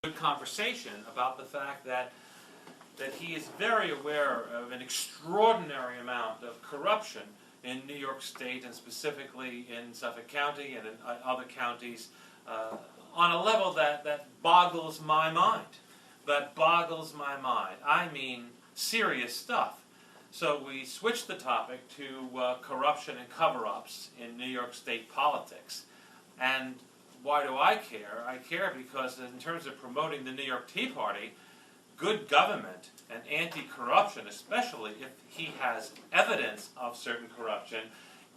good conversation about the fact that he is very aware of an extraordinary amount of corruption in New York State, and specifically in Suffolk County and in other counties, on a level that boggles my mind. That boggles my mind. I mean, serious stuff. So we switched the topic to corruption and cover-ups in New York State politics. And why do I care? I care because in terms of promoting the New York Tea Party, good government and anti-corruption, especially if he has evidence of certain corruption,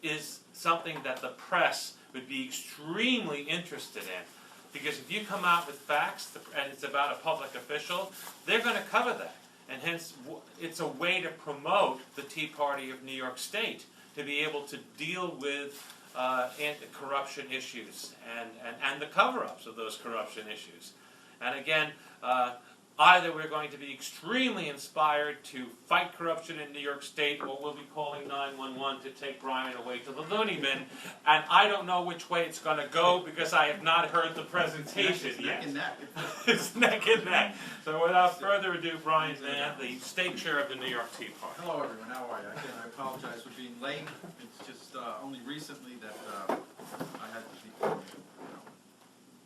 is something that the press would be extremely interested in. Because if you come out with facts and it's about a public official, they're going to cover that. And hence, it's a way to promote the Tea Party of New York State, to be able to deal with anti-corruption issues and the cover-ups of those corruption issues. And again, either we're going to be extremely inspired to fight corruption in New York State, or we'll be calling 911 to take Brian away to the loony bin. And I don't know which way it's going to go because I have not heard the presentation yet. Neck and neck. It's neck and neck. So without further ado, Brian Mann, the state chair of the New York Tea Party. Hello everyone, how are you? Again, I apologize for being late. It's just only recently that I had to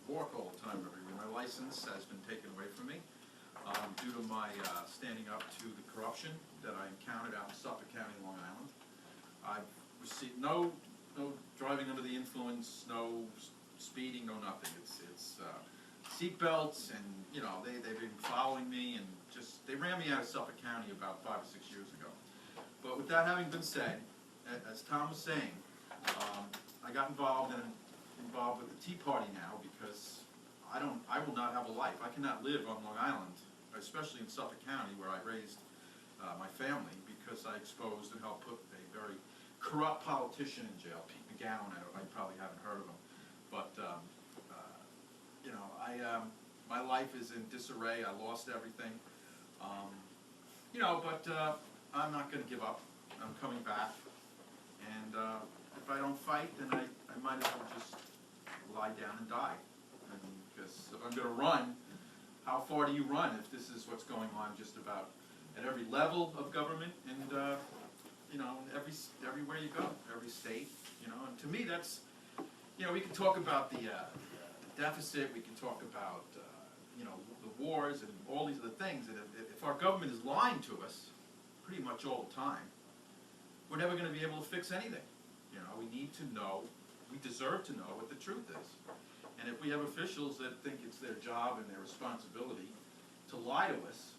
walk all the time everywhere. My license has been taken away from me. Due to my standing up to the corruption that I encountered out in Suffolk County, Long Island. I've received no driving under the influence, no speeding, no nothing. It's seat belts, and they've been following me, and just they ran me out of Suffolk County about 5 or 6 years ago. But with that having been said, as Tom was saying, I got involved with the Tea Party now because I will not have a life. I cannot live on Long Island, especially in Suffolk County, where I raised my family, because I exposed and helped put a very corrupt politician in jail, Pete McGowan. I probably haven't heard of him, but my life is in disarray. I lost everything, but I'm not going to give up. I'm coming back, and if I don't fight, then I might as well just lie down and die. Because if I'm going to run, how far do you run if this is what's going on just about at every level of government and everywhere you go, every state, and to me that's, we can talk about the deficit, we can talk about the wars and all these other things, and if our government is lying to us pretty much all the time, we're never going to be able to fix anything. We need to know, we deserve to know what the truth is. And if we have officials that think it's their job and their responsibility to lie to us,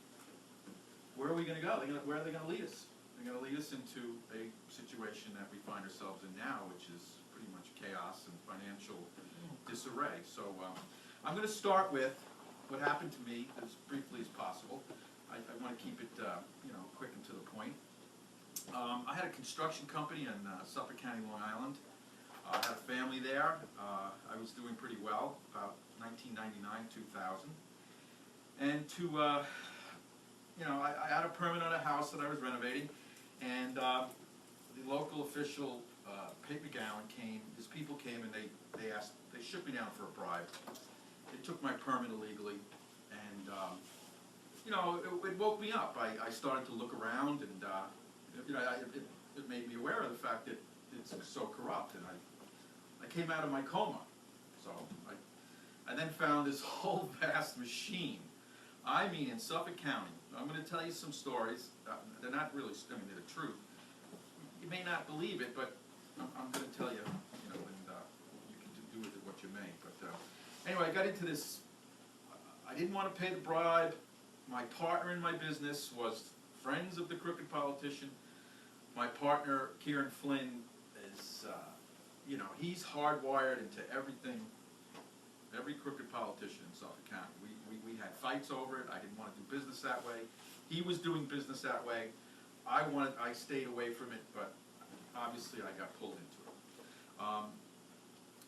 where are we going to go? Where are they going to lead us? They're going to lead us into a situation that we find ourselves in now, which is pretty much chaos and financial disarray. So I'm going to start with what happened to me as briefly as possible. I want to keep it quick and to the point. I had a construction company in Suffolk County, Long Island. I had a family there. I was doing pretty well, about 1999, 2000. And I had a permit on a house that I was renovating, and the local official, Pete McGowan, his people came, and they shook me down for a bribe. They took my permit illegally, and it woke me up. I started to look around, and it made me aware of the fact that it's so corrupt, and I came out of my coma. So I then found this whole vast machine. I mean, in Suffolk County, I'm going to tell you some stories. They're not really, they're the truth. You may not believe it, but I'm going to tell you, and you can do with it what you may. But anyway, I got into this. I didn't want to pay the bribe. My partner in my business was friends of the crooked politician. My partner, Kieran Flynn, is, he's hardwired into everything, every crooked politician in Suffolk County. We had fights over it. I didn't want to do business that way. He was doing business that way. I stayed away from it, but obviously I got pulled into it.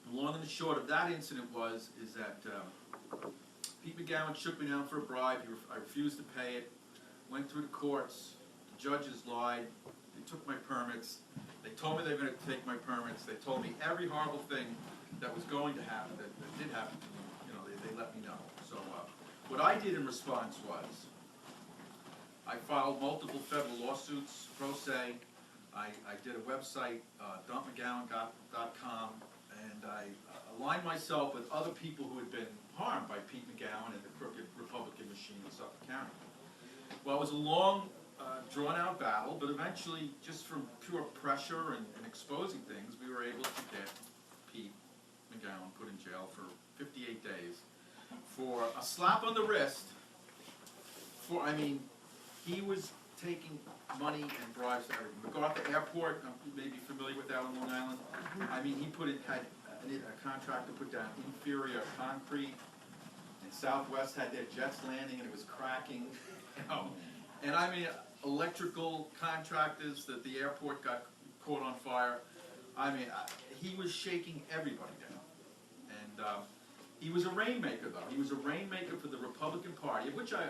The long and the short of that incident is that Pete McGowan shook me down for a bribe. I refused to pay it. Went through the courts. The judges lied. They took my permits. They told me they were going to take my permits. They told me every horrible thing that was going to happen, that did happen to me. They let me know. So what I did in response was, I filed multiple federal lawsuits, pro se. I did a website, dumpmcgowan.com, and I aligned myself with other people who had been harmed by Pete McGowan and the crooked Republican machine in Suffolk County. Well, it was a long, drawn-out battle, but eventually, just from pure pressure and exposing things, we were able to get Pete McGowan put in jail for 58 days for a slap on the wrist. For, I mean, he was taking money and bribes to everything. MacArthur Airport, you may be familiar with that on Long Island. I mean, he had a contractor put down inferior concrete, and Southwest had their jets landing and it was cracking. You know? And I mean, electrical contractors that the airport got caught on fire. I mean, he was shaking everybody down. And he was a rainmaker, though. He was a rainmaker for the Republican Party, of which I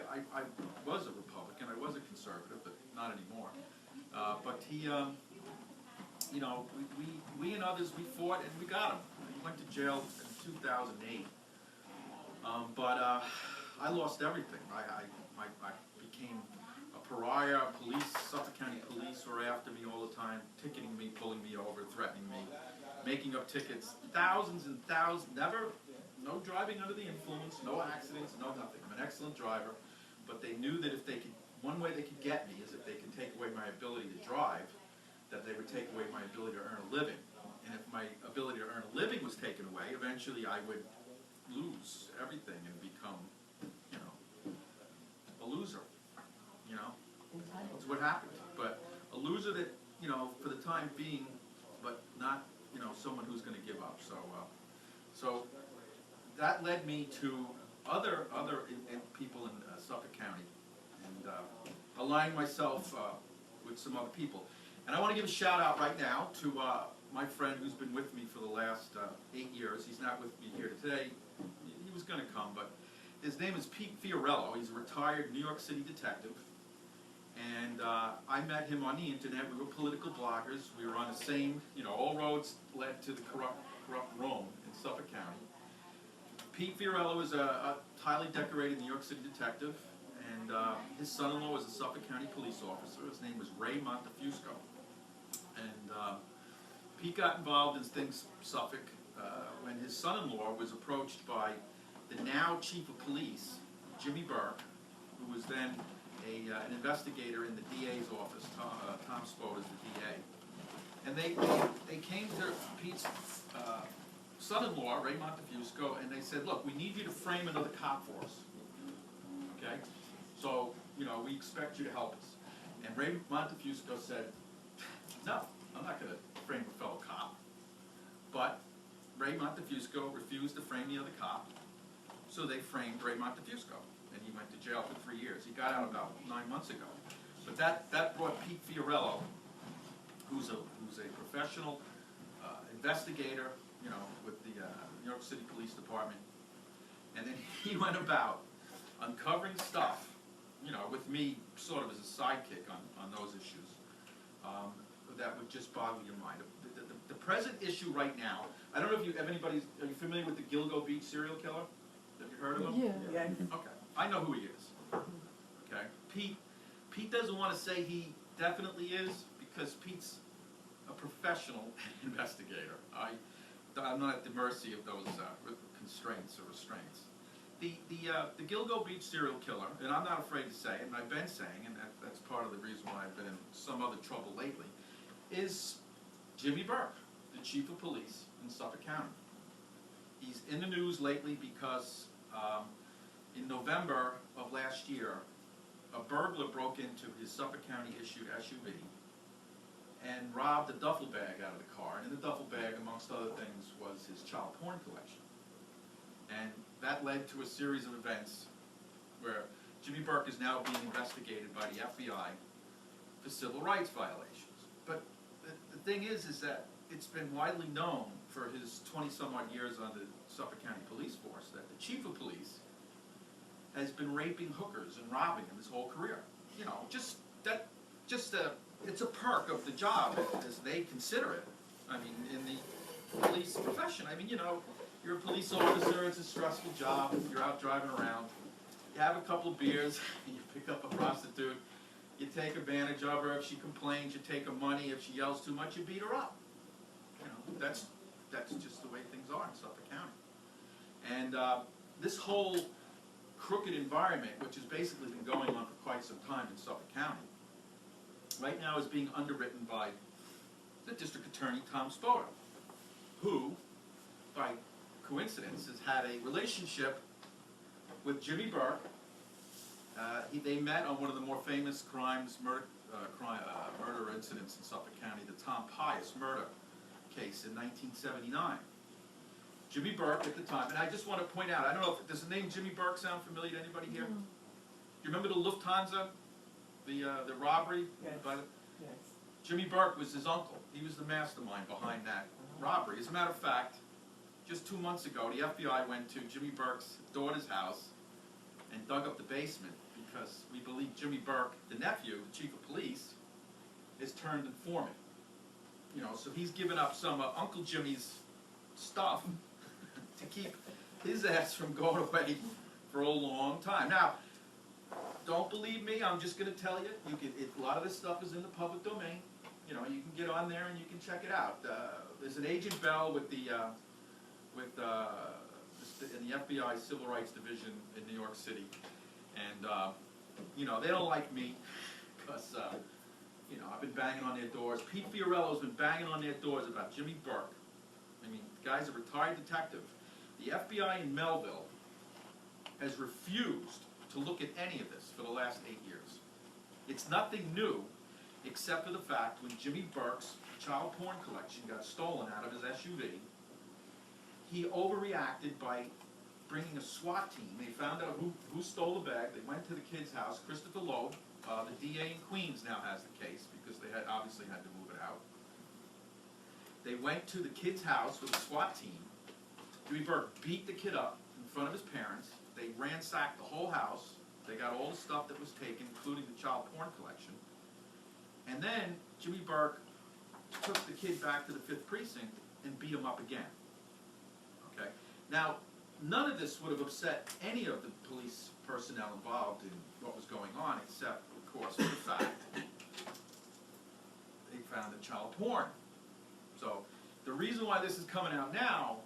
was a Republican. I was a conservative, but not anymore. But he, you know, we and others, we fought and we got him. He went to jail in 2008. But I lost everything. I became a pariah. Police, Suffolk County police were after me all the time, ticketing me, pulling me over, threatening me, making up tickets, thousands and thousands, no driving under the influence, no accidents, no nothing. I'm an excellent driver, but they knew that if they could, one way they could get me is if they could take away my ability to drive, that they would take away my ability to earn a living. And if my ability to earn a living was taken away, eventually I would lose everything and become, you know, a loser, you know? That's what happened. But a loser that, you know, for the time being, but not, you know, someone who's going to give up. So that led me to other people in Suffolk County, and aligning myself with some other people. And I want to give a shout out right now to my friend who's been with me for the last 8 years. He's not with me here today. He was going to come, but his name is Pete Fiorello. He's a retired New York City detective. And I met him on the internet. We were political bloggers. We were on the same, you know, all roads led to the corrupt Rome in Suffolk County. Pete Fiorello is a highly decorated New York City detective, and his son-in-law was a Suffolk County police officer. His name was Ray Montefusco. And Pete got involved in things Suffolk when his son-in-law was approached by the now chief of police, Jimmy Burke, who was then an investigator in the DA's office. Tom Spode is the DA. And they came to Pete's son-in-law, Ray Montefusco, and they said, look, we need you to frame another cop for us. Okay? So, you know, we expect you to help us. And Ray Montefusco said, no, I'm not going to frame a fellow cop. But Ray Montefusco refused to frame the other cop, so they framed Ray Montefusco, and he went to jail for 3 years. He got out about 9 months ago. But that brought Pete Fiorello, who's a professional investigator, you know, with the New York City Police Department, and then he went about uncovering stuff, you know, with me sort of as a sidekick on those issues that would just boggle your mind. The present issue right now, I don't know if are you familiar with the Gilgo Beach serial killer? Have you heard of him? Yeah. Okay, I know who he is. Okay, Pete doesn't want to say he definitely is, because Pete's a professional investigator. I'm not at the mercy of those constraints or restraints. The Gilgo Beach serial killer, and I'm not afraid to say it, and I've been saying, and that's part of the reason why I've been in some other trouble lately, is Jimmy Burke, the chief of police in Suffolk County. He's in the news lately because in November of last year, a burglar broke into his Suffolk County issued SUV and robbed a duffel bag out of the car. And in the duffel bag, amongst other things, was his child porn collection. And that led to a series of events where Jimmy Burke is now being investigated by the FBI for civil rights violations. But the thing is that it's been widely known for his 20-some-odd years on the Suffolk County Police Force that the chief of police has been raping hookers and robbing them his whole career. You know, it's a perk of the job, as they consider it. I mean, in the police profession, I mean, you know, you're a police officer, it's a stressful job, you're out driving around. You have a couple of beers, you pick up a prostitute, you take advantage of her. If she complains, you take her money. If she yells too much, you beat her up. You know, that's just the way things are in Suffolk County. And this whole crooked environment, which has basically been going on for quite some time in Suffolk County, right now is being underwritten by the District Attorney, Tom Spoda, who, by coincidence, has had a relationship with Jimmy Burke. They met on one of the more famous murder incidents in Suffolk County, the Tom Pius murder case in 1979. Jimmy Burke at the time, and I just want to point out, I don't know, does the name Jimmy Burke sound familiar to anybody here? Do you remember the Lufthansa, the robbery? Yes. Yes. Jimmy Burke was his uncle. He was the mastermind behind that robbery. As a matter of fact, just 2 months ago, the FBI went to Jimmy Burke's daughter's house and dug up the basement because we believe Jimmy Burke, the nephew, the chief of police, is turned informant. You know, so he's given up some Uncle Jimmy's stuff to keep his ass from going away for a long time. Now, don't believe me, I'm just going to tell you, a lot of this stuff is in the public domain. You know, you can get on there and you can check it out. There's an Agent Bell with the in the FBI Civil Rights Division in New York City, and you know, they don't like me because you know, I've been banging on their doors. Pete Fiorello's been banging on their doors about Jimmy Burke. I mean, the guy's a retired detective. The FBI in Melville has refused to look at any of this for the last 8 years. It's nothing new, except for the fact when Jimmy Burke's child porn collection got stolen out of his SUV, he overreacted by bringing a SWAT team. They found out who stole the bag. They went to the kid's house. Christopher Loeb, the DA in Queens, now has the case because they obviously had to move it out. They went to the kid's house with a SWAT team. Jimmy Burke beat the kid up in front of his parents. They ransacked the whole house. They got all the stuff that was taken, including the child porn collection. And then Jimmy Burke took the kid back to the 5th Precinct and beat him up again. Okay? Now, none of this would have upset any of the police personnel involved in what was going on, except, of course, for the fact they found the child porn. So, the reason why this is coming out now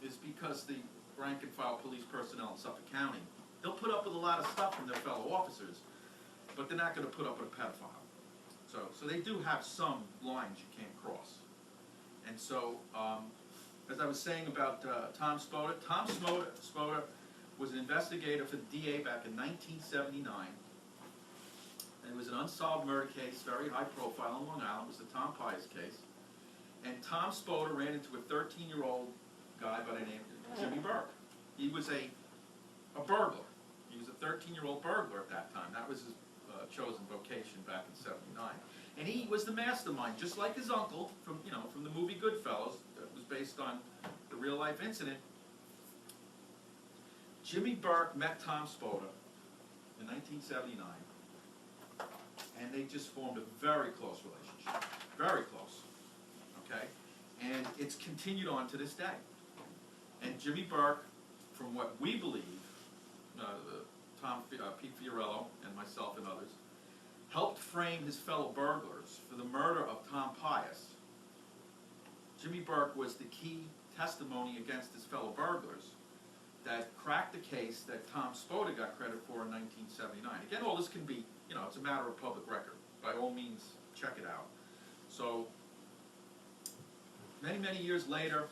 is because the rank and file police personnel in Suffolk County, they'll put up with a lot of stuff from their fellow officers, but they're not going to put up with a pedophile. So they do have some lines you can't cross. And so, as I was saying about Tom Spoda was an investigator for the DA back in 1979. And it was an unsolved murder case, very high profile in Long Island. It was the Tom Pius case. And Tom Spoda ran into a 13-year-old guy by the name of Jimmy Burke. He was a burglar. He was a 13-year-old burglar at that time. That was his chosen vocation back in '79. And he was the mastermind, just like his uncle from the movie Goodfellas, that was based on the real-life incident. Jimmy Burke met Tom Spoda in 1979, and they just formed a very close relationship. Very close. Okay? And it's continued on to this day. And Jimmy Burke, from what we believe, Pete Fiorello and myself and others, helped frame his fellow burglars for the murder of Tom Pius. Jimmy Burke was the key testimony against his fellow burglars that cracked the case that Tom Spoda got credit for in 1979. Again, all this can be, it's a matter of public record. By all means, check it out. So, many, many years later,